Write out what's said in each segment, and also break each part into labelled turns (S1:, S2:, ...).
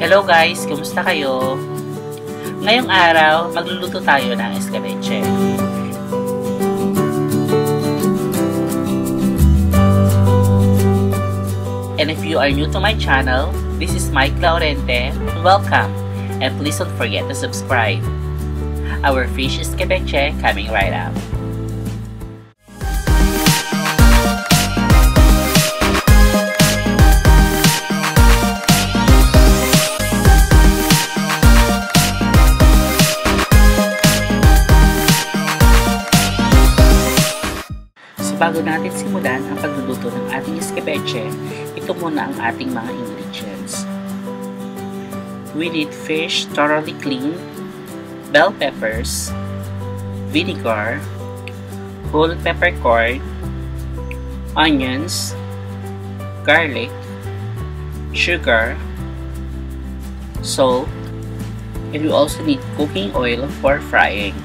S1: Hello guys! Kumusta kayo? Ngayong araw, magluluto tayo ng escabeche. And if you are new to my channel, this is Mike Laurente. Welcome! And please don't forget to subscribe. Our fish escabeche coming right up. Bago natin simulan ang pagluluto ng ating escabeche, ito muna ang ating mga ingredients. We need fish thoroughly cleaned, bell peppers, vinegar, whole peppercorn, onions, garlic, sugar, salt, and we also need cooking oil for frying.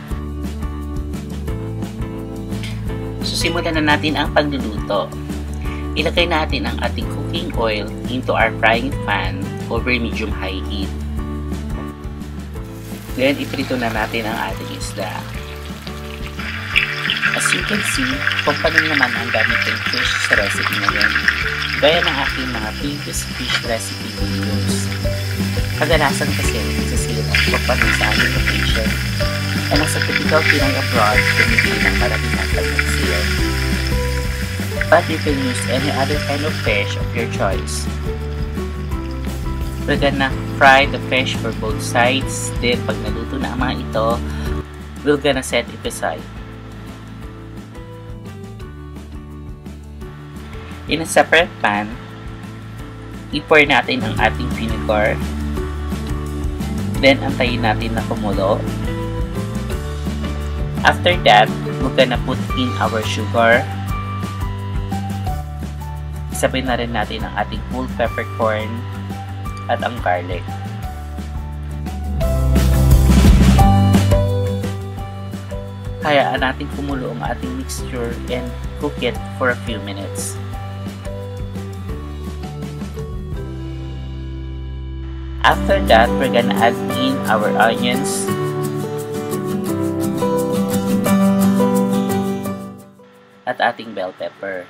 S1: Simulan na natin ang pagluluto. Ilagay natin ang ating cooking oil into our frying pan over medium-high heat. Then, iprito na natin ang ating isda. As you can see, kung paano naman ang gamitin fish sa recipe ngayon, gaya ng aking mga previous fish recipe videos. Kadalasan kasi nagsasilip ang paano sa ating location. And as a typical Pinoy abroad, tumigil ng maraming pag-seal. But you can use any other kind of fish of your choice. We're gonna fry the fish for both sides. Then, pag naluto na ang mga ito, we're gonna set it aside. In a separate pan, i-pour natin ang ating vinegar. Then, antayin natin na kumulo. After that, we're gonna put in our sugar. Isabay na rin natin ang ating whole peppercorn at ang garlic. Hayaan natin kumulo ang ating mixture and cook it for a few minutes. After that, we're gonna add in our onions, at ating bell pepper.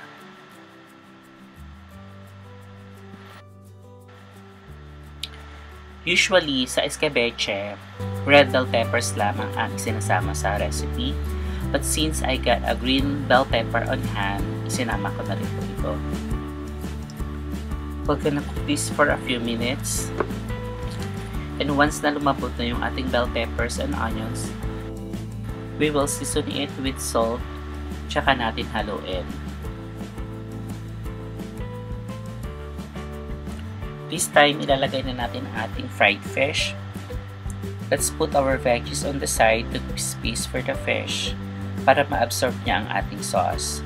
S1: Usually, sa escabeche, red bell peppers lamang ang sinasama sa recipe. But since I got a green bell pepper on hand, isinama ko na rin po ito. We're gonna cook this for a few minutes. And once na lumabot na yung ating bell peppers and onions, we will season it with salt, tsaka natin haluin. This time, ilalagay na natin ang ating fried fish. Let's put our veggies on the side to give space for the fish para ma-absorb niya ang ating sauce.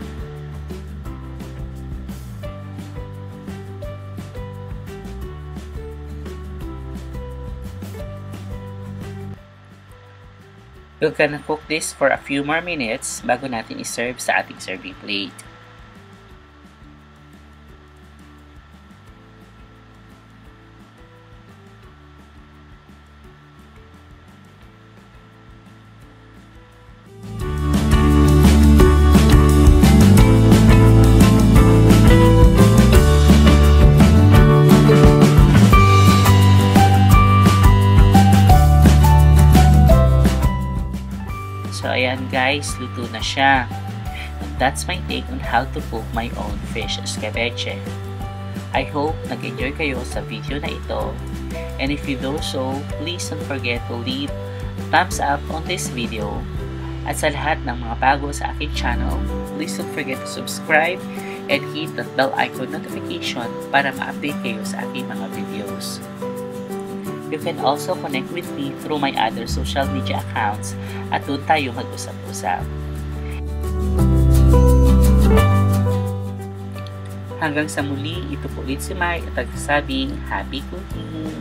S1: We're gonna cook this for a few more minutes bago natin i-serve sa ating serving plate. So, ayan guys, luto na siya. And that's my take on how to cook my own fish escabeche. I hope nag-enjoy kayo sa video na ito. And if you do so, please don't forget to leave thumbs up on this video. At sa lahat ng mga bago sa aking channel, please don't forget to subscribe and hit that bell icon notification para ma-update kayo sa aking mga videos. You can also connect with me through my other social media accounts at doon tayo mag-usap-usap. Hanggang sa muli, ito po ulit si Mike at nagsasabing happy cooking!